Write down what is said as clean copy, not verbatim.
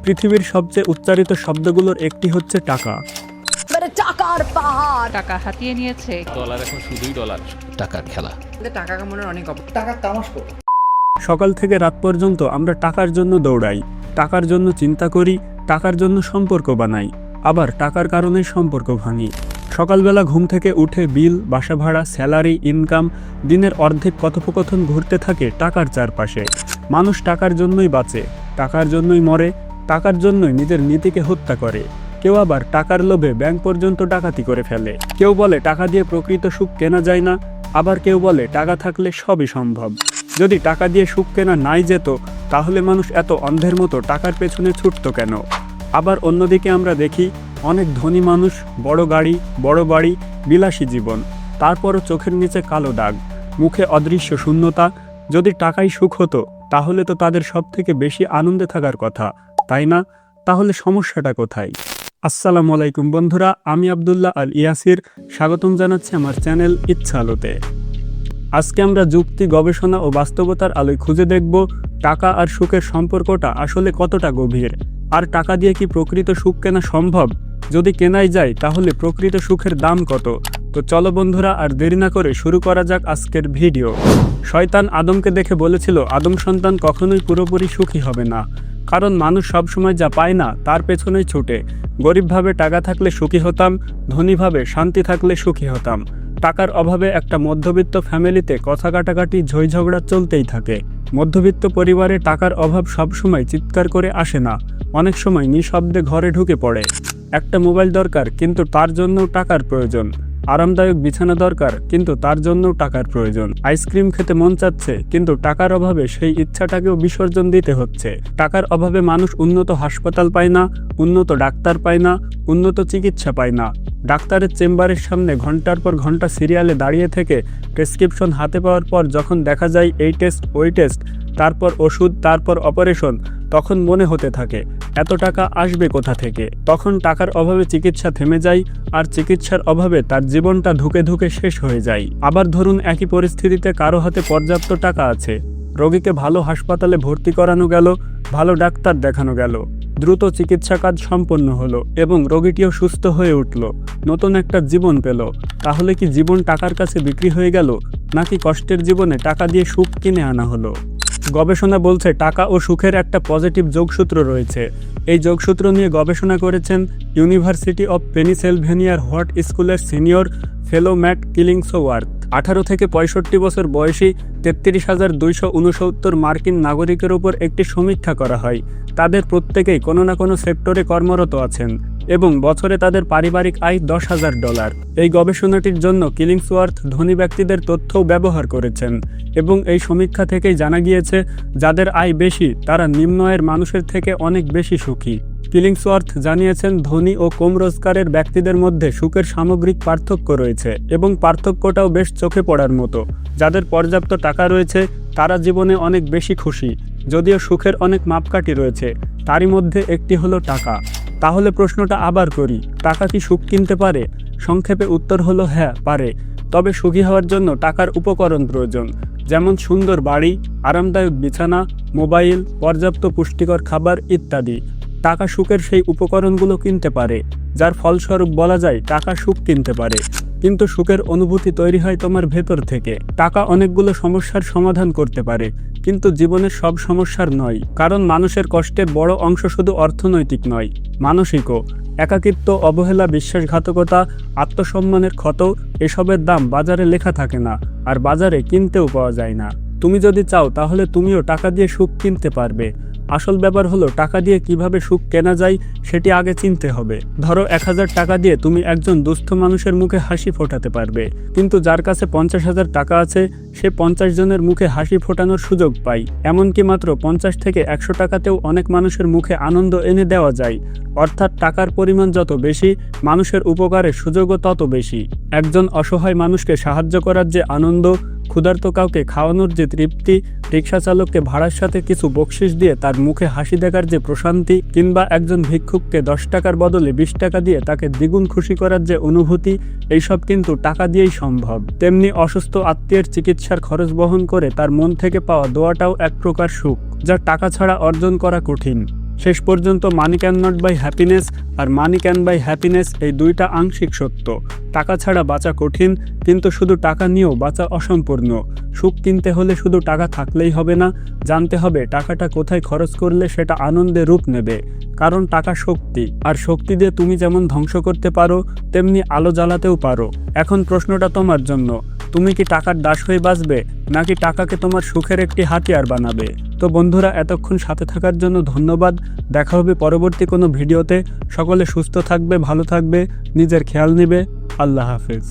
পৃথিবীর সবচেয়ে উচ্চারিত শব্দগুলোর একটি হচ্ছে টাকা। টাকার পাহাড়, টাকা হাতিয়ে নিয়েছে। ডলার এখন শুধুই ডলার, টাকার খেলা। টাকা কামানোর অনেক টাকার তামাশ কত। সকাল থেকে রাত পর্যন্ত আমরা টাকার জন্য দৌড়াই, টাকার জন্য চিন্তা করি, টাকার জন্য সম্পর্ক বানাই, আবার টাকার কারণে সম্পর্ক ভাঙি। সকালবেলা ঘুম থেকে উঠে বিল, বাসা ভাড়া, স্যালারি, ইনকাম, দিনের অর্ধেক কথোপকথন ঘুরতে থাকে টাকার চারপাশে। মানুষ টাকার জন্যই বাঁচে, টাকার জন্যই মরে, টাকার জন্যই নিজের নীতিকে হত্যা করে। কেউ আবার টাকার লোভে ব্যাংক পর্যন্ত ডাকাতি করে ফেলে। কেউ বলে টাকা দিয়ে প্রকৃত সুখ কেনা যায় না, আবার কেউ বলে টাকা থাকলে সবই সম্ভব। যদি টাকা দিয়ে সুখ কেনা নাই যেত, তাহলে মানুষ এত অন্ধের মতো টাকার পেছনে ছুটতো কেন? আবার অন্যদিকে আমরা দেখি অনেক ধনী মানুষ, বড় গাড়ি, বড় বাড়ি, বিলাসী জীবন, তারপরও চোখের নিচে কালো দাগ, মুখে অদৃশ্য শূন্যতা। যদি টাকাই সুখ হতো, তাহলে তো তাদের সব থেকে বেশি আনন্দে থাকার কথা, তাই না? তাহলে সমস্যাটা কোথায়? আসসালামু আলাইকুম বন্ধুরা, আমি আব্দুল্লাহ আল ইয়াসির, স্বাগতম জানাচ্ছি আমার চ্যানেল ইচ্ছা আলোতে। আজকে আমরা যুক্তি, গবেষণা ও বাস্তবতার আলোয় খুঁজে দেখব টাকা আর সুখের সম্পর্কটা আসলে কতটা গভীর। আর টাকা দিয়ে কি প্রকৃত সুখ কেনা সম্ভব? যদি কেনাই যায়, তাহলে প্রকৃত সুখের দাম কত? তো চলো বন্ধুরা, আর দেরি না করে শুরু করা যাক আজকের ভিডিও। শয়তান আদমকে দেখে বলেছিল, আদম সন্তান কখনোই পুরোপুরি সুখী হবে না, কারণ মানুষ সবসময় যা পায় না তার পেছনেই ছুটে। গরিবভাবে টাকা থাকলে সুখী হতাম, ধনীভাবে শান্তি থাকলে সুখী হতাম। টাকার অভাবে একটা মধ্যবিত্ত ফ্যামিলিতে কথা কাটাকাটি, ঝইঝগড়া চলতেই থাকে। মধ্যবিত্ত পরিবারে টাকার অভাব সবসময় চিৎকার করে আসে না, অনেক সময় নিঃশব্দে ঘরে ঢুকে পড়ে। একটা মোবাইল দরকার, কিন্তু তার জন্যও টাকার প্রয়োজন। আরামদায়ক বিছানা দরকার, কিন্তু তার জন্যও টাকার প্রয়োজন। আইসক্রিম খেতে মন চাচ্ছে, কিন্তু টাকার অভাবে সেই ইচ্ছাটাকেও বিসর্জন দিতে হচ্ছে। টাকার অভাবে মানুষ উন্নত হাসপাতাল পায় না, উন্নত ডাক্তার পায় না, উন্নত চিকিৎসা পায় না। ডাক্তারের চেম্বারের সামনে ঘন্টার পর ঘন্টা সিরিয়ালে দাঁড়িয়ে থেকে প্রেসক্রিপশন হাতে পাওয়ার পর যখন দেখা যায় এই টেস্ট, ওই টেস্ট, তারপর ওষুধ, তারপর অপারেশন, তখন মনে হতে থাকে এত টাকা আসবে কোথা থেকে? তখন টাকার অভাবে চিকিৎসা থেমে যায়, আর চিকিৎসার অভাবে তার জীবনটা ধুকে ধুকে শেষ হয়ে যায়। আবার ধরুন, একই পরিস্থিতিতে কারো হাতে পর্যাপ্ত টাকা আছে, রোগীকে ভালো হাসপাতালে ভর্তি করানো গেল, ভালো ডাক্তার দেখানো গেল, দ্রুত চিকিৎসা কাজ সম্পন্ন হলো এবং রোগীটিও সুস্থ হয়ে উঠল, নতুন একটা জীবন পেল। তাহলে কি জীবন টাকার কাছে বিক্রি হয়ে গেল, নাকি কষ্টের জীবনে টাকা দিয়ে সুখ কিনে আনা হলো? গবেষণা বলছে টাকা ও সুখের একটা পজিটিভ যোগসূত্র রয়েছে। এই যোগসূত্র নিয়ে গবেষণা করেছেন ইউনিভার্সিটি অব পেনিসিলভেনিয়ার হোয়াট স্কুলের সিনিয়র ফেলো ম্যাট কিলিংসওয়ার্থ। 18 থেকে 65 বছর বয়সী 33,269 মার্কিন নাগরিকের উপর একটি সমীক্ষা করা হয়। তাদের প্রত্যেকেই কোনো না কোনো সেক্টরে কর্মরত আছেন এবং বছরে তাদের পারিবারিক আয় $10,000। এই গবেষণাটির জন্য কিলিংসওয়ার্থ ধনী ব্যক্তিদের তথ্যও ব্যবহার করেছেন এবং এই সমীক্ষা থেকেই জানা গিয়েছে যাদের আয় বেশি তারা নিম্ন আয়ের মানুষের থেকে অনেক বেশি সুখী। কিলিংসওয়ার্থ জানিয়েছেন, ধনী ও কম রোজগারের ব্যক্তিদের মধ্যে সুখের সামগ্রিক পার্থক্য রয়েছে এবং পার্থক্যটাও বেশ চোখে পড়ার মতো। যাদের পর্যাপ্ত টাকা রয়েছে তারা জীবনে অনেক বেশি খুশি, যদিও সুখের অনেক মাপকাঠি রয়েছে, তারই মধ্যে একটি হলো টাকা। তাহলে প্রশ্নটা আবার করি, টাকা কি সুখ কিনতে পারে? সংক্ষেপে উত্তর হলো হ্যাঁ, পারে। তবে সুখী হওয়ার জন্য টাকার উপকরণ প্রয়োজন, যেমন সুন্দর বাড়ি, আরামদায়ক বিছানা, মোবাইল, পর্যাপ্ত পুষ্টিকর খাবার ইত্যাদি। টাকা সুখের সেই উপকরণগুলো কিনতে পারে, যার ফলস্বরূপ বলা যায় টাকা সুখ কিনতে পারে। কিন্তু সুখের অনুভূতি তৈরি হয় তোমার ভেতর থেকে। টাকা অনেকগুলো সমস্যার সমাধান করতে পারে, কিন্তু জীবনের সব সমস্যার নয়, কারণ মানুষের কষ্টের বড় অংশ শুধু অর্থনৈতিক নয়, মানসিকও। একাকিত্ব, অবহেলা, বিশ্বাসঘাতকতা, আত্মসম্মানের ক্ষত, এসবের দাম বাজারে লেখা থাকে না, আর বাজারে কিনতেও পাওয়া যায় না। তুমি যদি চাও তাহলে তুমিও টাকা দিয়ে সুখ কিনতে পারবে। আসল ব্যাপার হলো টাকা দিয়ে কিভাবে সুখ কেনা যায় সেটি আগে চিনতে হবে। ধরো 1000 টাকা দিয়ে তুমি একজন দুস্থ মানুষের মুখে হাসি ফোটাতে পারবে, কিন্তু যার কাছে 50,000 টাকা আছে সে 50 জনের মুখে হাসি ফোটানোর সুযোগ পায়। এমনকি মাত্র 50 থেকে 100 টাকাতেও অনেক মানুষের মুখে আনন্দ এনে দেওয়া যায়। অর্থাৎ টাকার পরিমাণ যত বেশি, মানুষের উপকারের সুযোগও তত বেশি। একজন অসহায় মানুষকে সাহায্য করার যে আনন্দ, ক্ষুধার্ত কাউকে খাওয়ানোর যে তৃপ্তি, রিক্সা চালককে ভাড়ার সাথে কিছু বকশিশ দিয়ে তার মুখে হাসি দেখার যে প্রশান্তি, কিংবা একজন ভিক্ষুককে 10 টাকার বদলে 20 টাকা দিয়ে তাকে দ্বিগুণ খুশি করার যে অনুভূতি, এইসব কিন্তু টাকা দিয়েই সম্ভব। তেমনি অসুস্থ আত্মীয়ের চিকিৎসার খরচ বহন করে তার মন থেকে পাওয়া দোয়াটাও এক প্রকার সুখ, যা টাকা ছাড়া অর্জন করা কঠিন। শেষ পর্যন্ত money can not buy happiness আর মানি ক্যান বাই হ্যাপিনেস এই দুইটা আংশিক সত্য। টাকা ছাড়া বাঁচা কঠিন, কিন্তু শুধু টাকা নিয়েও বাঁচা অসম্পূর্ণ। সুখ কিনতে হলে শুধু টাকা থাকলেই হবে না, জানতে হবে টাকাটা কোথায় খরচ করলে সেটা আনন্দে রূপ নেবে। কারণ টাকা শক্তি, আর শক্তি দিয়ে তুমি যেমন ধ্বংস করতে পারো তেমনি আলো জ্বালাতেও পারো। এখন প্রশ্নটা তোমার জন্য, তুমি কি টাকার দাস হয়ে বাঁচবে, নাকি টাকাকে তোমার সুখের একটি হাতিয়ার বানাবে? তো বন্ধুরা, এতক্ষণ সাথে থাকার জন্য ধন্যবাদ। দেখা হবে পরবর্তী কোনো ভিডিওতে। সকলে সুস্থ থাকবে, ভালো থাকবে, নিজের খেয়াল নেবে। আল্লাহ হাফেজ।